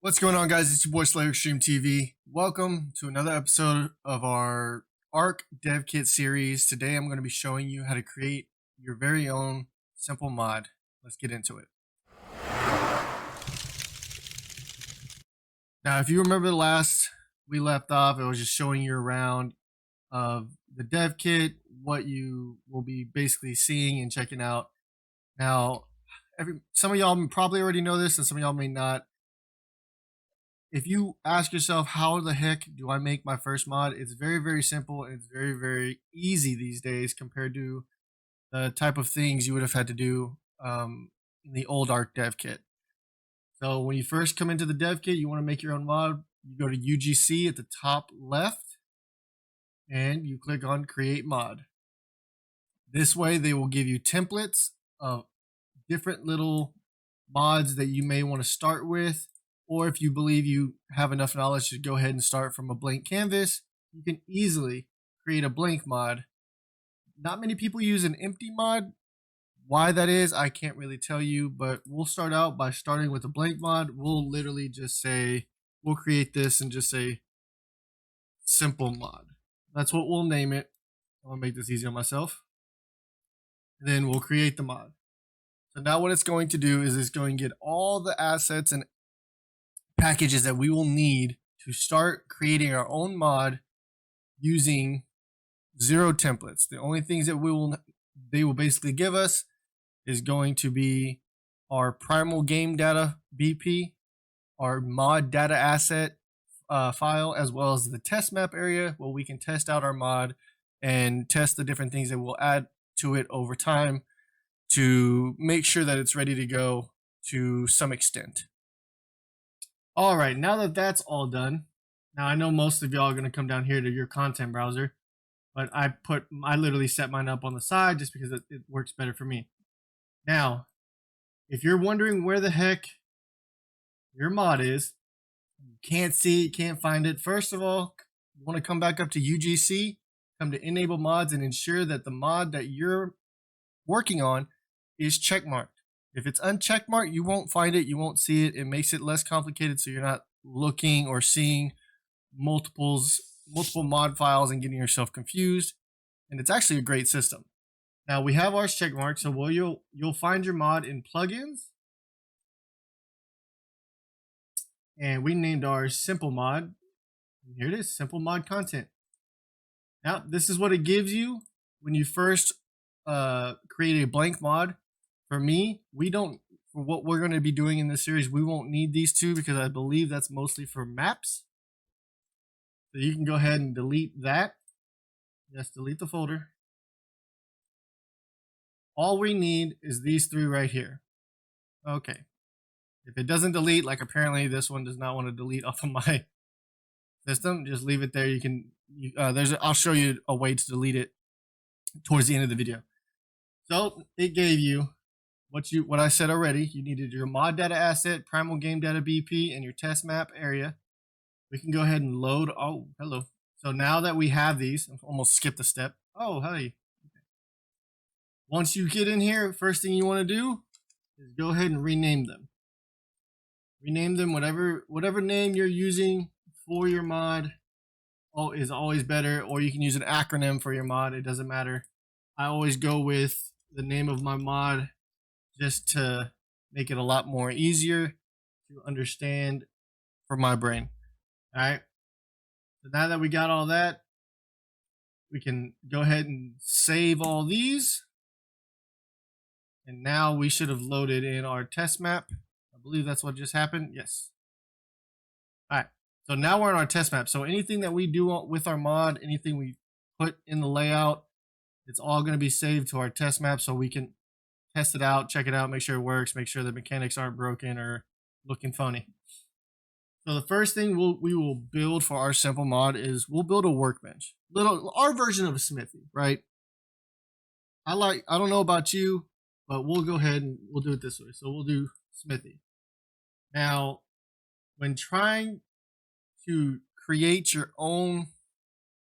What's going on, guys? It's your boy Slayer Extreme TV. Welcome to another episode of our Arc Dev Kit series. Today I'm going to be showing you how to create your very own simple mod. Let's get into it. Now, if you remember the last we left off, I was just showing you around of the dev kit, what you will be basically seeing and checking out. Now, some of y'all probably already know this and some of y'all may not. If you ask yourself, how the heck do I make my first mod? It's very, very simple. And it's very, very easy these days compared to the type of things you would have had to do in the old Arc Dev Kit. So when you first come into the Dev Kit, you want to make your own mod. You go to UGC at the top left and you click on Create Mod. This way they will give you templates of different little mods that you may want to start with. Or if you believe you have enough knowledge to go ahead and start from a blank canvas, you can easily create a blank mod. Not many people use an empty mod. Why that is, I can't really tell you, but we'll start out by starting with a blank mod. We'll literally just say, we'll create this and just say simple mod. That's what we'll name it. I'm gonna make this easy on myself. And then we'll create the mod. So now what it's going to do is it's going to get all the assets and packages that we will need to start creating our own mod using 0 templates. The only things that they will basically give us is going to be our primal game data BP, our mod data asset file, as well as the test map area where we can test out our mod and test the different things that we'll add to it over time to make sure that it's ready to go to some extent. All right, now that that's all done, now I know most of y'all are going to come down here to your content browser, but I literally set mine up on the side just because it works better for me. Now, if you're wondering where the heck your mod is, you can't see it, can't find it. First of all, you want to come back up to UGC, come to Enable Mods, and ensure that the mod that you're working on is checkmarked. If it's uncheckmarked, you won't find it, you won't see it. It makes it less complicated so you're not looking or seeing multiple mod files and getting yourself confused. And it's actually a great system. Now we have ours checkmarked, so you'll find your mod in plugins. And we named ours simple mod. And here it is, simple mod content. Now this is what it gives you when you first create a blank mod. For me, for what we're going to be doing in this series, we won't need these two because I believe that's mostly for maps. So you can go ahead and delete that. Just delete the folder. All we need is these 3 right here. Okay. If it doesn't delete, like apparently this one does not want to delete off of my system, just leave it there. I'll show you a way to delete it towards the end of the video. So it gave you what I said already. You needed your mod data asset, primal game data BP, and your test map area. We can go ahead and load. Oh, hello. So now that we have these, I've almost skipped a step. Oh, hey. Okay. Once you get in here, first thing you want to do is go ahead and rename them. Rename them whatever name you're using for your mod is always better, or you can use an acronym for your mod. It doesn't matter. I always go with the name of my mod just to make it a lot more easier to understand for my brain. All right. So now that we got all that, we can go ahead and save all these. And now we should have loaded in our test map. I believe that's what just happened. Yes. All right. So now we're in our test map. So anything that we do with our mod, anything we put in the layout, it's all going to be saved to our test map so we can test it out, check it out, make sure it works, make sure the mechanics aren't broken or looking funny. So the first thing we will build for our simple mod is we'll build a workbench. Our version of a smithy, right? I don't know about you, but we'll go ahead and we'll do it this way. So we'll do smithy. Now, when trying to create your own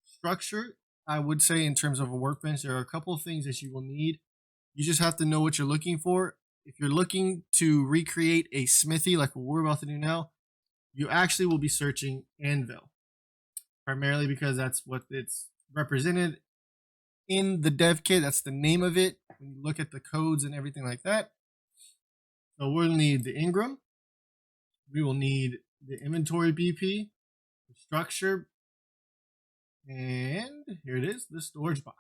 structure, I would say in terms of a workbench, there are a couple of things that you will need. You just have to know what you're looking for. If you're looking to recreate a smithy like what we're about to do now, you actually will be searching Anvil, primarily because that's what it's represented in the dev kit. That's the name of it when you look at the codes and everything like that. So we'll need the Engram. We will need the inventory BP, the structure, and here it is, the storage box.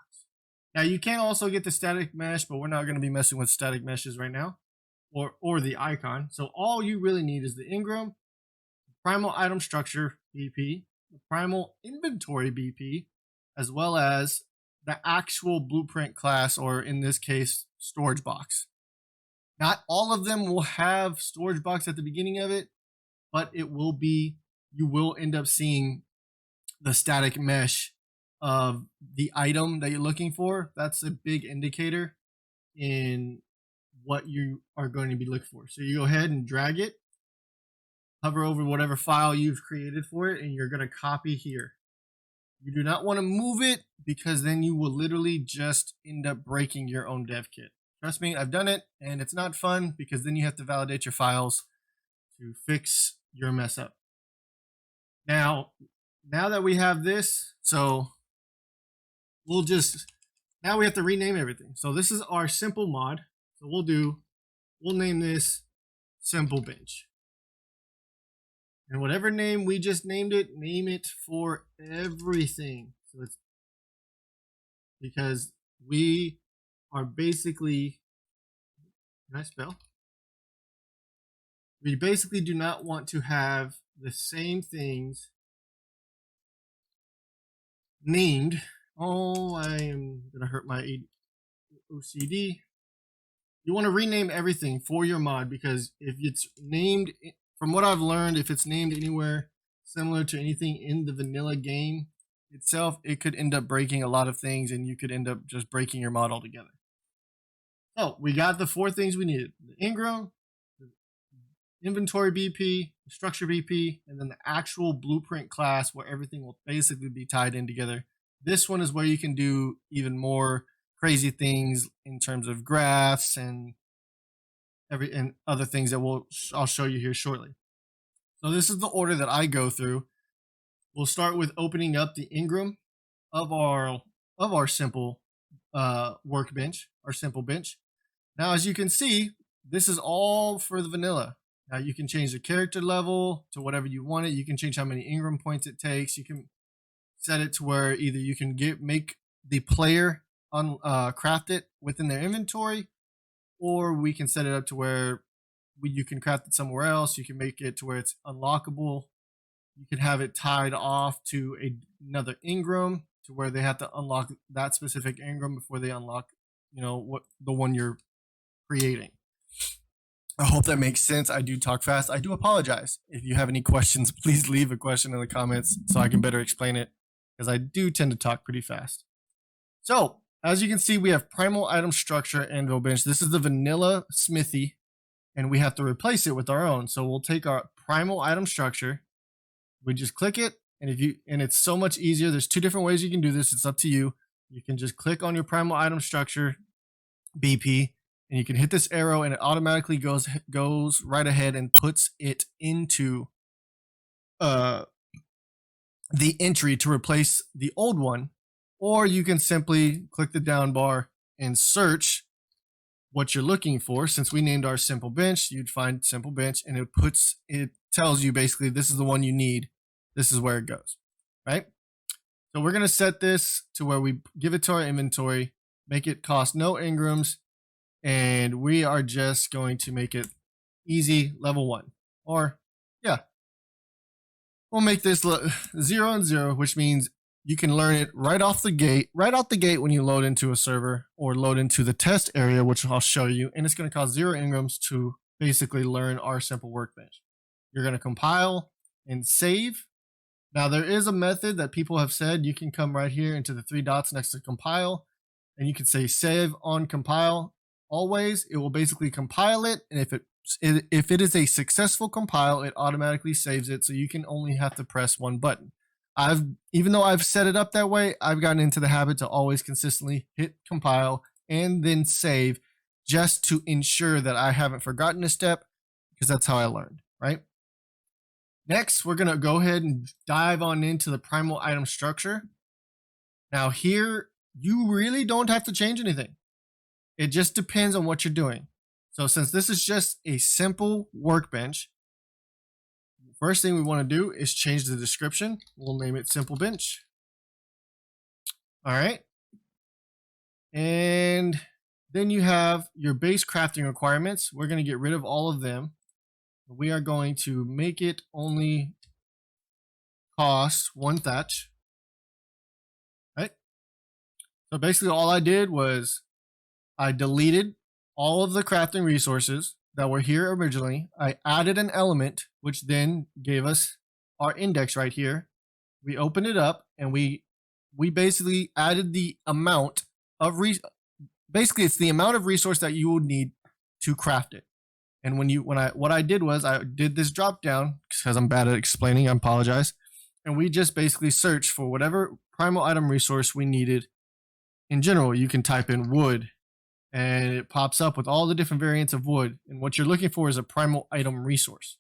Now you can also get the static mesh, but we're not going to be messing with static meshes right now, or the icon. So all you really need is the Engram, the primal item structure BP, the primal inventory BP, as well as the actual blueprint class, or in this case, storage box. Not all of them will have storage box at the beginning of it, but it will be, you will end up seeing the static mesh of the item that you're looking for. That's a big indicator in what you are going to be looking for. So you go ahead and drag it, hover over whatever file you've created for it, and you're going to copy here. You do not want to move it because then you will literally just end up breaking your own dev kit. Trust me, I've done it, and it's not fun because then you have to validate your files to fix your mess up. Now that we have this, so now we have to rename everything. So this is our simple mod. So we'll name this simple bench. And whatever name we just named it, name it for everything. So it's because we are basically, can I spell? We basically do not want to have the same things named. Oh, I am gonna hurt my OCD. You want to rename everything for your mod, because if it's named, from what I've learned, if it's named anywhere similar to anything in the vanilla game itself, it could end up breaking a lot of things and you could end up just breaking your mod altogether. So we got the 4 things we needed: the Engram, the inventory BP, the structure BP, and then the actual blueprint class where everything will basically be tied in together. This one is where you can do even more crazy things in terms of graphs and other things that I'll show you here shortly. So this is the order that I go through. We'll start with opening up the Engram of our simple workbench, our simple bench. Now, as you can see, this is all for the vanilla. Now you can change the character level to whatever you want it. You can change how many Engram points it takes. You can set it to where either you can make the player craft it within their inventory, or we can set it up to where you can craft it somewhere else. You can make it to where it's unlockable. You can have it tied off to another Engram to where they have to unlock that specific Engram before they unlock, the one you're creating. I hope that makes sense. I do talk fast. I do apologize. If you have any questions, please leave a question in the comments so I can better explain it, because I do tend to talk pretty fast. So, as you can see, we have primal item structure Anvil bench. This is the vanilla smithy, and we have to replace it with our own. So we'll take our primal item structure. We just click it, and it's so much easier. There's 2 different ways you can do this. It's up to you. You can just click on your primal item structure BP, and you can hit this arrow, and it automatically goes right ahead and puts it into the entry to replace the old one. Or you can simply click the down bar and search what you're looking for. Since we named our simple bench, you'd find simple bench, and it tells you basically this is the one you need. This is where it goes, right? So we're going to set this to where we give it to our inventory, make it cost no Engrams, and we are just going to make it easy level 1. Or, yeah, we'll make this 0 and 0, which means you can learn it right out the gate when you load into a server or load into the test area, which I'll show you. And it's going to cost 0 Engrams to basically learn our simple workbench. You're going to compile and save. Now, there is a method that people have said. You can come right here into the 3 dots next to compile, and you can say save on compile always. It will basically compile it, and if it is a successful compile, it automatically saves it, so you can only have to press 1 button. Even though I've set it up that way, I've gotten into the habit to always consistently hit compile and then save, just to ensure that I haven't forgotten a step, because that's how I learned, right? Next, we're going to go ahead and dive on into the primal item structure. Now here, you really don't have to change anything. It just depends on what you're doing. So since this is just a simple workbench, first thing we want to do is change the description. We'll name it simple bench. All right. And then you have your base crafting requirements. We're going to get rid of all of them. We are going to make it only cost 1 thatch. Right. So basically all I did was I deleted all of the crafting resources that were here originally. I added an element, which then gave us our index right here. We opened it up and we basically added the amount of basically it's the amount of resource that you would need to craft it. And what I did was I did this drop down because I'm bad at explaining. I apologize. And we just basically searched for whatever primal item resource we needed. In general, you can type in wood and it pops up with all the different variants of wood. And what you're looking for is a primal item resource.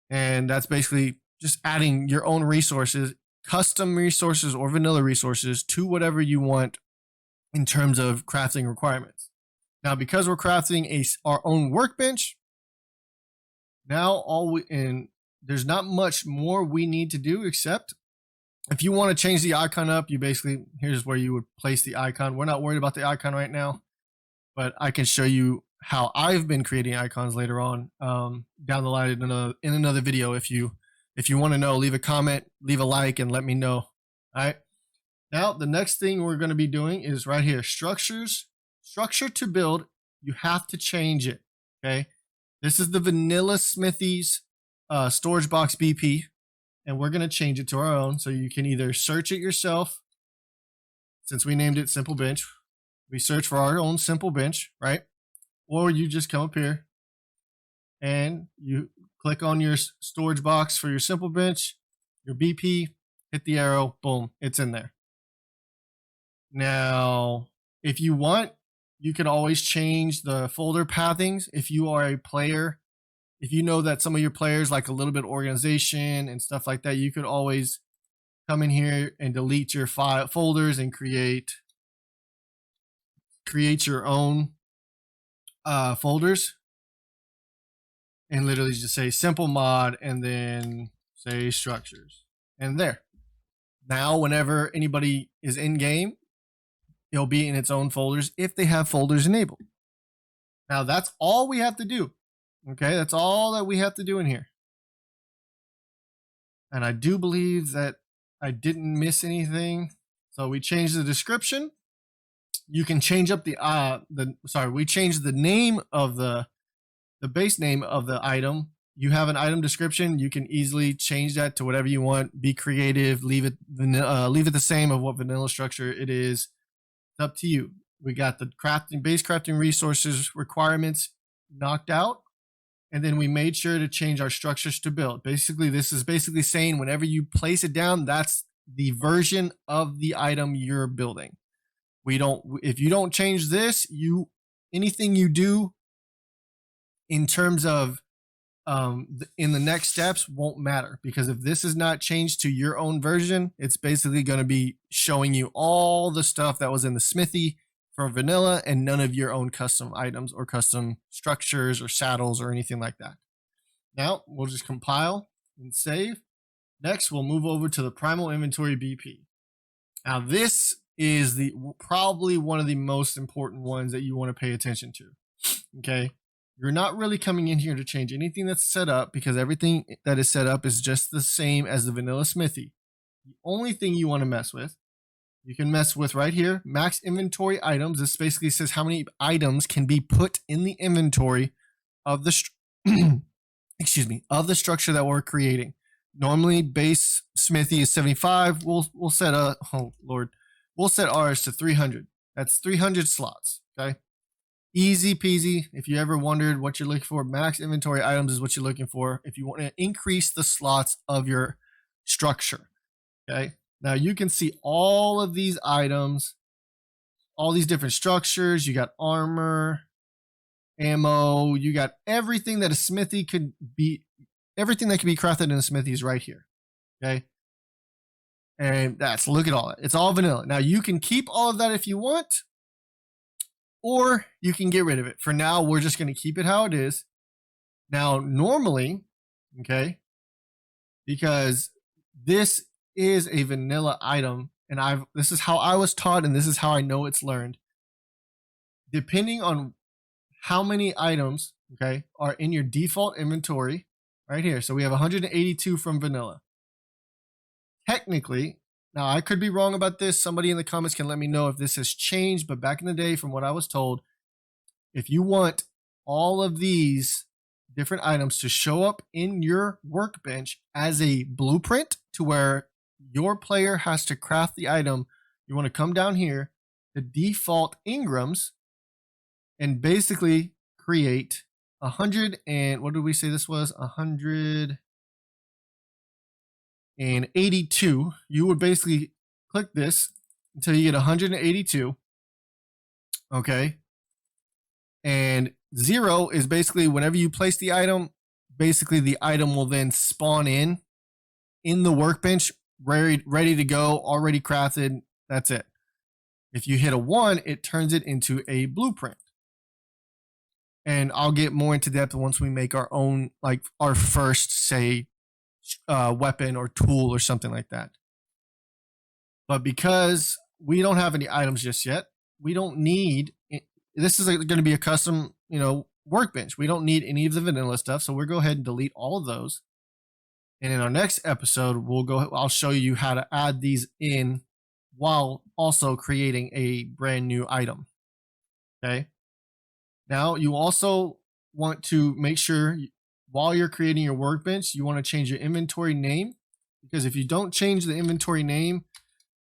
And that's basically just adding your own resources, custom resources or vanilla resources to whatever you want in terms of crafting requirements. Now, because we're crafting our own workbench, now there's not much more we need to do except if you want to change the icon up, here's where you would place the icon. We're not worried about the icon right now, but I can show you how I've been creating icons later on down the line in another video. If you want to know, leave a comment, leave a like, and let me know. All right. Now, the next thing we're going to be doing is right here, structure to build. You have to change it. Okay. This is the vanilla Smithy's storage box BP. And we're going to change it to our own. So you can either search it yourself. Since we named it simple bench, we search for our own simple bench, right? Or you just come up here and you click on your storage box for your simple bench, your BP, hit the arrow, boom, it's in there. Now, if you want, you can always change the folder pathings. If you are a player, if you know that some of your players like a little bit of organization and stuff like that, you could always come in here and delete your folders and create your own folders, and literally just say simple mod and then say structures, and there. Now, whenever anybody is in game, it'll be in its own folders if they have folders enabled. Now, that's all we have to do. Okay, that's all that we have to do in here. And I do believe that I didn't miss anything. So we changed the description. You can change up we changed the name of the base name of the item. You have an item description. You can easily change that to whatever you want. Be creative. Leave it the same of what vanilla structure it is. It's up to you. We got the base crafting resources requirements knocked out. And then we made sure to change our structures to build. Basically, this is basically saying whenever you place it down, that's the version of the item you're building. If you don't change this, anything you do in terms of in the next steps won't matter, because if this is not changed to your own version, it's basically going to be showing you all the stuff that was in the smithy from vanilla and none of your own custom items or custom structures or saddles or anything like that. Now we'll just compile and save. Next, we'll move over to the primal inventory BP. Now this is probably one of the most important ones that you want to pay attention to. Okay. You're not really coming in here to change anything that's set up, because everything that is set up is just the same as the vanilla smithy. The only thing you want to mess with, you can mess with right here, max inventory items. This basically says how many items can be put in the inventory of the of the structure that we're creating. Normally, base smithy is 75. We'll set we'll set ours to 300. That's 300 slots. Okay, easy peasy. If you ever wondered what you're looking for, max inventory items is what you're looking for if you want to increase the slots of your structure. Okay. Now you can see all of these items, all these different structures. You got armor, ammo, you got everything that a smithy could be everything that can be crafted in a smithy is right here. Okay. And look at all that. It's all vanilla. Now you can keep all of that if you want, or you can get rid of it. For now, we're just going to keep it how it is. Now, normally, okay, because this is a vanilla item, and this is how I was taught, and this is how I know it's learned. Depending on how many items, okay, are in your default inventory, right here. So we have 182 from vanilla. Technically, now I could be wrong about this. Somebody in the comments can let me know if this has changed, but back in the day, from what I was told, if you want all of these different items to show up in your workbench as a blueprint to where your player has to craft the item, you want to come down here to default Engrams and basically create 100 and what did we say this was? 182. You would basically click this until you get 182. Okay. And 0 is basically whenever you place the item, basically the item will then spawn in the workbench, ready to go, already crafted. That's it. If you hit a 1, it turns it into a blueprint. And I'll get more into depth once we make our own, like our first, say, weapon or tool or something like that. But because we don't have any items just yet, we don't need this is going to be a custom, workbench. We don't need any of the vanilla stuff, so we'll go ahead and delete all of those. And in our next episode, I'll show you how to add these in while also creating a brand new item. Okay. Now you also want to make sure while you're creating your workbench, you want to change your inventory name, because if you don't change the inventory name,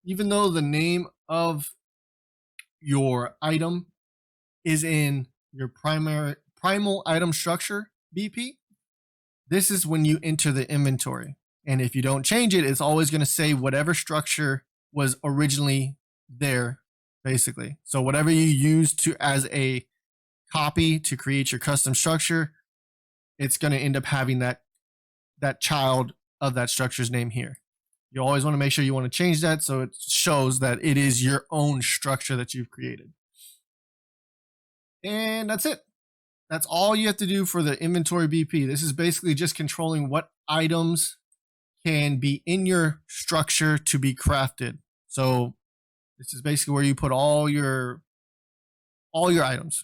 even though the name of your item is in your primal item structure BP, this is when you enter the inventory. And if you don't change it, it's always going to say whatever structure was originally there, basically. So whatever you use as a copy to create your custom structure, it's going to end up having that child of that structure's name here. You always want to make sure you want to change that so it shows that it is your own structure that you've created. And that's it. That's all you have to do for the inventory BP. This is basically just controlling what items can be in your structure to be crafted. So this is basically where you put all your items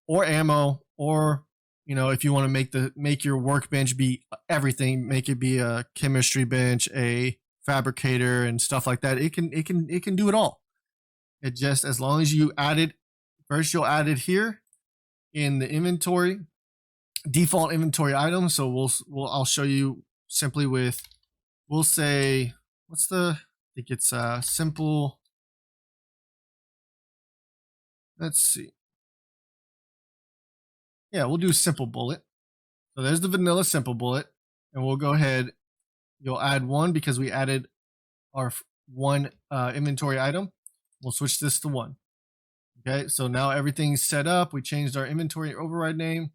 or ammo, or if you want to make your workbench be everything, make it be a chemistry bench, a fabricator, and stuff like that. It can do it all. It just, as long as you add it first, you'll add it here in the inventory, default inventory items. So I'll show you simply with, we'll say, I think it's simple. Let's see. Yeah, we'll do simple bullet. So there's the vanilla simple bullet, and we'll go ahead. You'll add 1 because we added our 1 inventory item. We'll switch this to 1. Okay, so now everything's set up. We changed our inventory override name.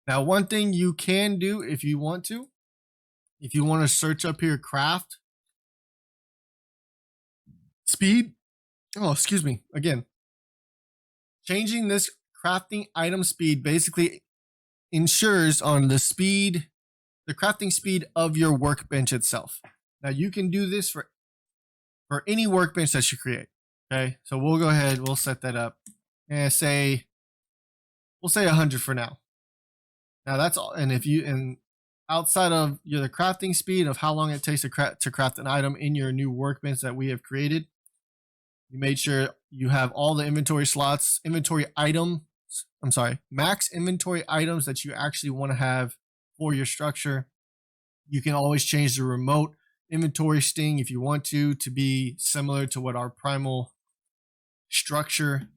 Now, one thing you can do if you want to search up here, craft speed. Oh, excuse me. Again, changing this crafting item speed basically ensures on the crafting speed of your workbench itself. Now, you can do this for any workbench that you create. Okay, so we'll go ahead, we'll set that up and we'll say 100 for now. Now that's all. And outside of the crafting speed of how long it takes to craft an item in your new workbench that we have created, you made sure you have all the inventory slots, max inventory items that you actually want to have for your structure. You can always change the remote inventory sting if you want to be similar to what our primal structure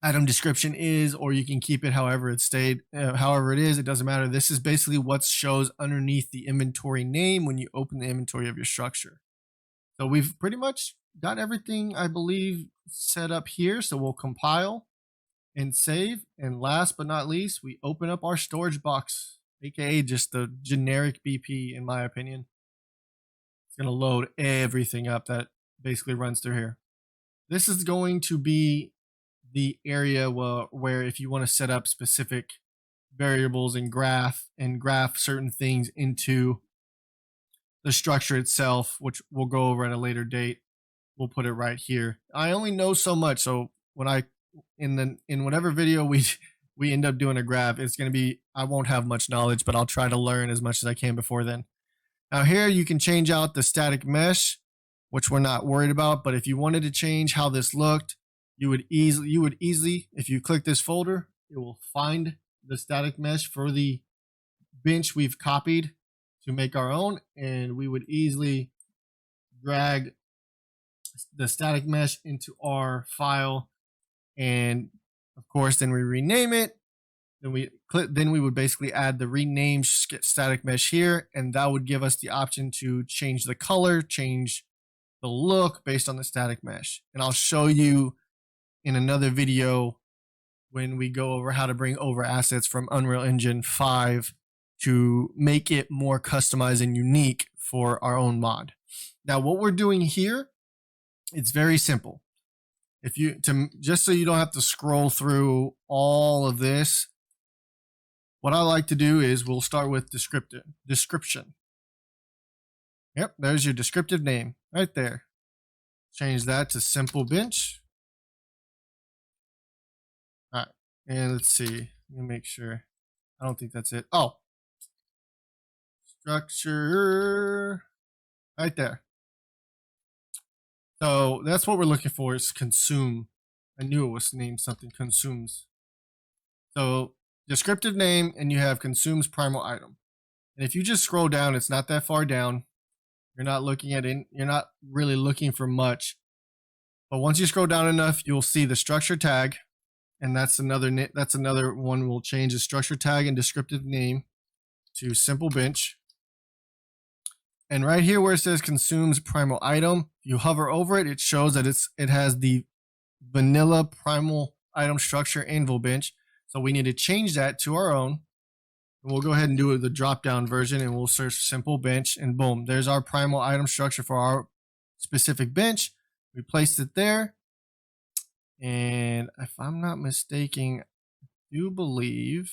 item description is, or you can keep it however it is. It doesn't matter. This is basically what shows underneath the inventory name when you open the inventory of your structure. So we've pretty much got everything, I believe, set up here. So we'll compile and save. And last but not least, we open up our storage box. aka just the generic BP, in my opinion. It's going to load everything up that basically runs through here. This is going to be the area where if you want to set up specific variables and graph certain things into the structure itself, which we'll go over at a later date. We'll put it right here. I only know so much, so when I in whatever video we end up doing a graph, it's going to be, I won't have much knowledge, but I'll try to learn as much as I can before then. Now here you can change out the static mesh, which we're not worried about, but if you wanted to change how this looked, you would easily, if you click this folder, it will find the static mesh for the bench we've copied to make our own, and we would easily drag the static mesh into our file, and of course then we rename it. Then we would basically add the renamed static mesh here, and that would give us the option to change the color, change the look based on the static mesh. And I'll show you in another video when we go over how to bring over assets from Unreal Engine 5 to make it more customized and unique for our own mod. Now what we're doing here, it's very simple. Just so you don't have to scroll through all of this, what I like to do is we'll start with description. Yep, there's your descriptive name right there. Change that to simple bench. All right, and let's see. Let me make sure. I don't think that's it. Oh, structure right there. So that's what we're looking for, is consume. I knew it was named something, consumes. So descriptive name, and you have consumes primal item. And if you just scroll down, it's not that far down. You're not looking at it. You're not really looking for much. But once you scroll down enough, you'll see the structure tag, and that's another one. We'll change the structure tag and descriptive name to simple bench. And right here where it says consumes primal item, you hover over it, it shows that it has the vanilla primal item structure anvil bench. So we need to change that to our own. And we'll go ahead and do the drop down version, and we'll search simple bench, and boom, there's our primal item structure for our specific bench. We placed it there. And if I'm not mistaken, I do believe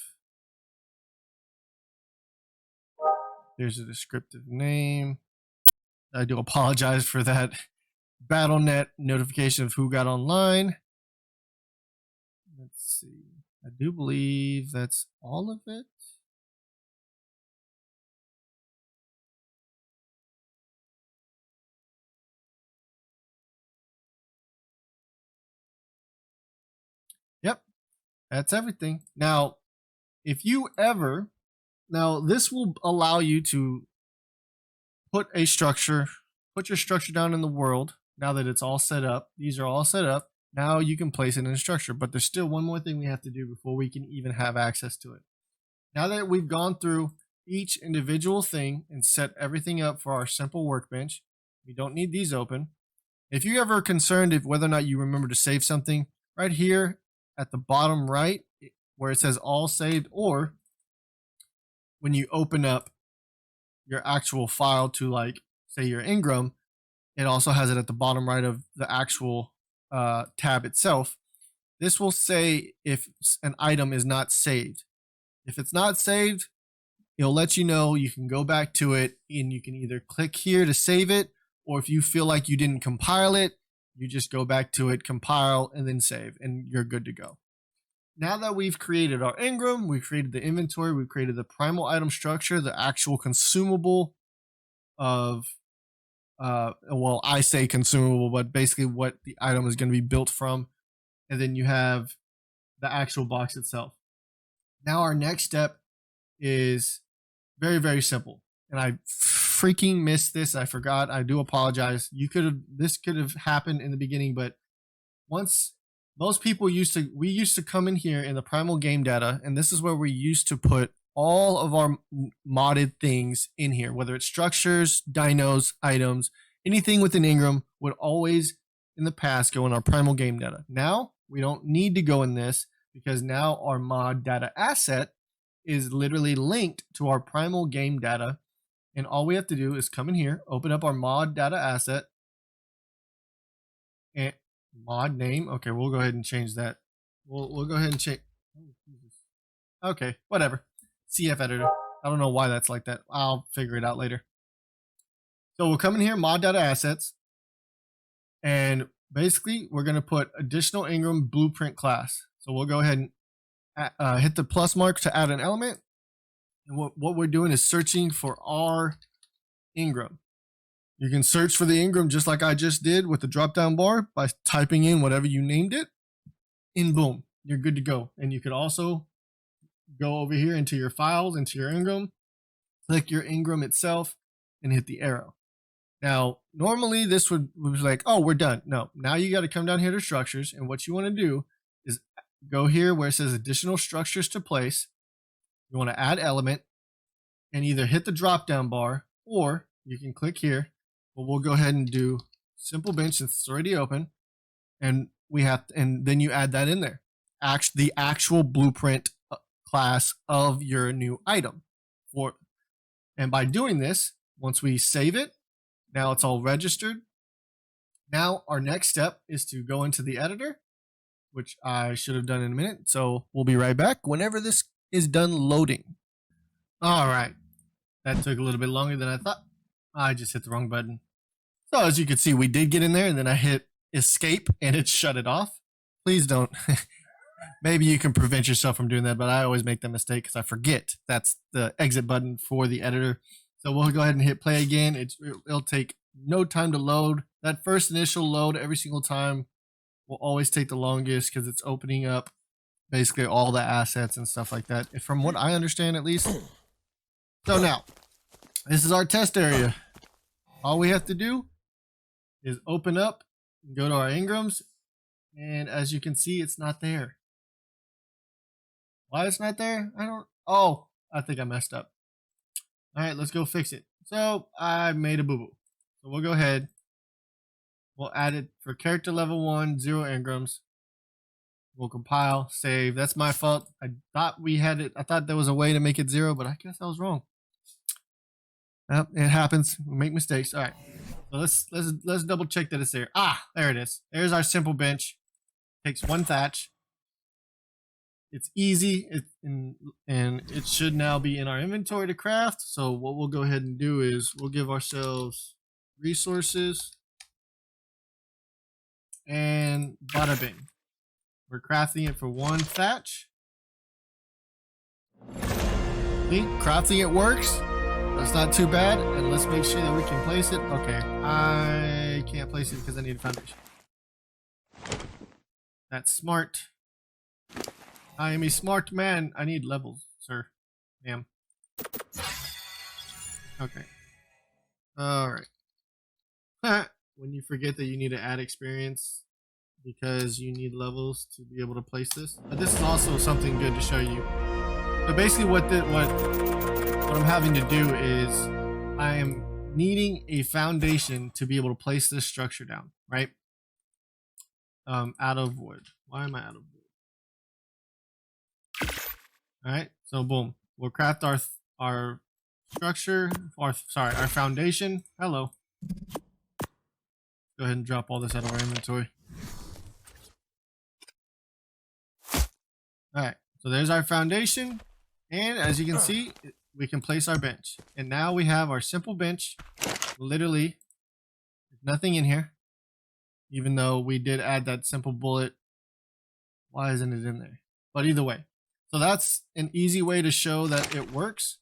there's a descriptive name. I do apologize for that BattleNet notification of who got online. Let's see. I do believe that's all of it. Yep, that's everything. Now, if you ever, this will allow you to put your structure down in the world. Now that it's all set up, these are all set up. Now you can place it in a structure, but there's still one more thing we have to do before we can even have access to it. Now that we've gone through each individual thing and set everything up for our simple workbench, we don't need these open. If you're ever concerned if whether or not you remember to save something, right here at the bottom right where it says all saved, or when you open up your actual file to, like, say your Engram, it also has it at the bottom right of the actual tab itself. This will say if an item is not saved. If it's not saved, it'll let you know. You can go back to it, and you can either click here to save it, or if you feel like you didn't compile it, you just go back to it, compile, and then save, and you're good to go. Now that we've created our Engram, we've created the inventory, we've created the primal item structure, the actual consumable of, well, I say consumable, but basically what the item is going to be built from. And then you have the actual box itself. Now our next step is very, very simple. And I freaking missed this. I forgot. I do apologize. This could have happened in the beginning, but we used to come in here in the primal game data, and this is where we used to put all of our modded things in here, whether it's structures, dinos, items, anything within Engram would always in the past go in our primal game data. Now we don't need to go in this, because now our mod data asset is literally linked to our primal game data. And all we have to do is come in here, open up our mod data asset, and mod name. Okay, we'll go ahead and change that. We'll go ahead and change. Okay, whatever. CF editor. I don't know why that's like that. I'll figure it out later. So we'll come in here, mod data assets, and basically we're going to put additional Engram blueprint class. So we'll go ahead and hit the plus mark to add an element. And what we're doing is searching for our Engram. You can search for the Engram just like I just did with the drop down bar by typing in whatever you named it, and boom, you're good to go. And you could also go over here into your files, into your Engram, click your Engram itself, and hit the arrow. Now, normally this would be like, oh, we're done. No, now you got to come down here to structures, and what you want to do is go here where it says additional structures to place. You want to add element and either hit the drop down bar, or you can click here. But we'll go ahead and do simple bench since it's already open, and then you add that in there. The actual blueprint class of your new item. And by doing this, once we save it, now it's all registered. Now our next step is to go into the editor, which I should have done in a minute. So we'll be right back whenever this is done loading. All right. That took a little bit longer than I thought. I just hit the wrong button. So as you can see, we did get in there, and then I hit escape and it shut it off. Please don't. Maybe you can prevent yourself from doing that, but I always make that mistake because I forget that's the exit button for the editor. So we'll go ahead and hit play again. It'll take no time to load. That first initial load every single time will always take the longest because it's opening up basically all the assets and stuff like that, from what I understand at least. So now, this is our test area. All we have to do is open up and go to our Engrams, and as you can see, it's not there. Why it's not there? I think I messed up. All right, let's go fix it. So I made a boo-boo. So we'll go ahead. We'll add it for character level 1, 0 Engrams. We'll compile, save. That's my fault. I thought we had it. I thought there was a way to make it 0, but I guess I was wrong. Well, it happens. We make mistakes. All right. So let's double check that it's there. There it is. There's our simple bench. Takes 1 thatch. It's easy, and it should now be in our inventory to craft. So what we'll go ahead and do is we'll give ourselves resources and bada bing. We're crafting it for 1 thatch. See, crafting it works. That's not too bad. And let's make sure that we can place it. Okay, I can't place it because I need a foundation. That's smart. I am a smart man. I need levels, sir. Ma'am. Okay. Alright. When you forget that you need to add experience because you need levels to be able to place this. But this is also something good to show you. So basically what I'm having to do is I am needing a foundation to be able to place this structure down, right? Out of wood. Why am I out of wood? All right, so boom, we'll craft our structure, our foundation. Hello. Go ahead and drop all this out of our inventory. All right, so there's our foundation, and as you can see, we can place our bench. And now we have our simple bench. Literally, there's nothing in here, even though we did add that simple bullet. Why isn't it in there? But either way. So that's an easy way to show that it works.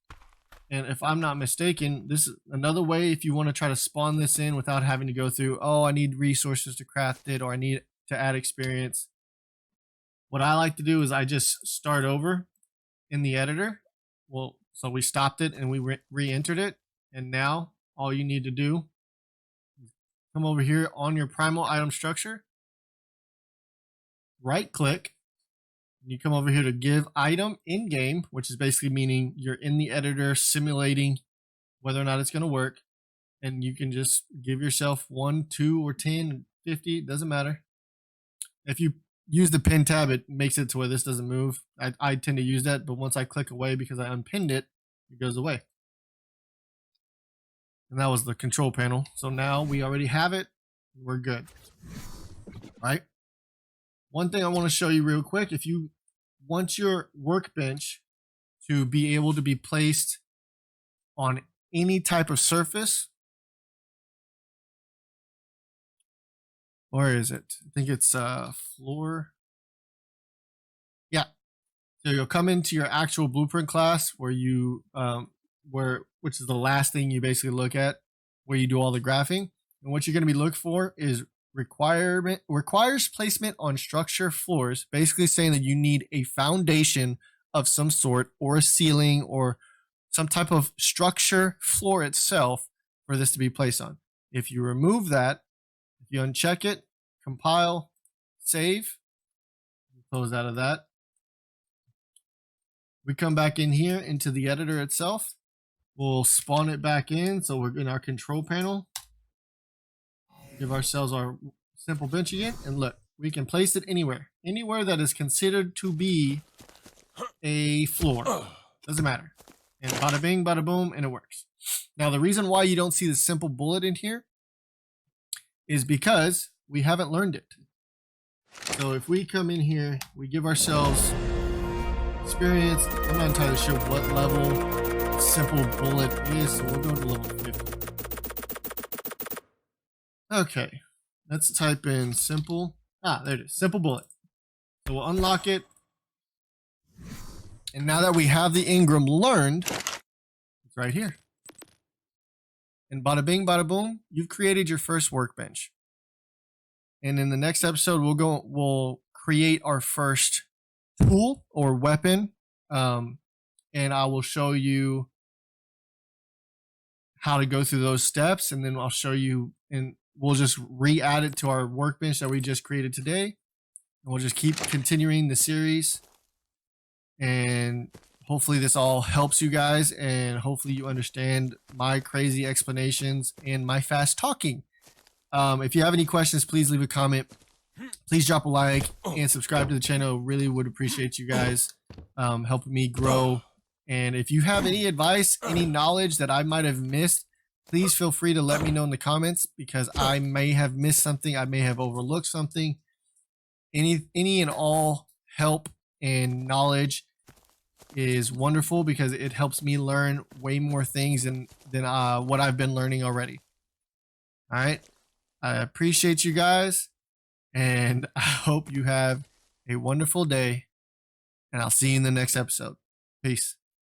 And if I'm not mistaken, this is another way if you want to try to spawn this in without having to go through, oh, I need resources to craft it, or I need to add experience. What I like to do is I just start over in the editor. Well, so we stopped it and we re-entered it. And now all you need to do is come over here on your primal item structure, right click, you come over here to give item in game, which is basically meaning you're in the editor simulating whether or not it's going to work. And you can just give yourself 1, 2, or 10, 50, doesn't matter. If you use the pin tab, it makes it to where this doesn't move. I tend to use that, but once I click away because I unpinned it, it goes away. And that was the control panel. So now we already have it. We're good. Right? One thing I want to show you real quick, if you want your workbench to be able to be placed on any type of surface, where is it? I think it's floor. Yeah. So you'll come into your actual blueprint class where you which is the last thing you basically look at, where you do all the graphing. And what you're going to be looking for is requires placement on structure floors, basically saying that you need a foundation of some sort or a ceiling or some type of structure floor itself for this to be placed on. If you remove that, if you uncheck it, compile, save, close out of that. We come back in here into the editor itself. We'll spawn it back in. So we're in our control panel. Give ourselves our simple bench again. And look, we can place it anywhere. Anywhere that is considered to be a floor. Doesn't matter. And bada bing, bada boom, and it works. Now, the reason why you don't see the simple bullet in here is because we haven't learned it. So if we come in here, we give ourselves experience. I'm not entirely sure what level simple bullet is, so we'll go to level 50. Okay, let's type in simple. There it is, simple bullet. So we'll unlock it. And now that we have the Engram learned, it's right here. And bada bing, bada boom, you've created your first workbench. And in the next episode, we'll create our first tool or weapon. And I will show you how to go through those steps. And then I'll show you, and we'll just re-add it to our workbench that we just created today. And we'll just keep continuing the series. And hopefully this all helps you guys. And hopefully you understand my crazy explanations and my fast talking. If you have any questions, please leave a comment. Please drop a like and subscribe to the channel. Really would appreciate you guys helping me grow. And if you have any advice, any knowledge that I might have missed, please feel free to let me know in the comments, because I may have missed something. I may have overlooked something. Any and all help and knowledge is wonderful, because it helps me learn way more things than what I've been learning already. All right. I appreciate you guys, and I hope you have a wonderful day, and I'll see you in the next episode. Peace.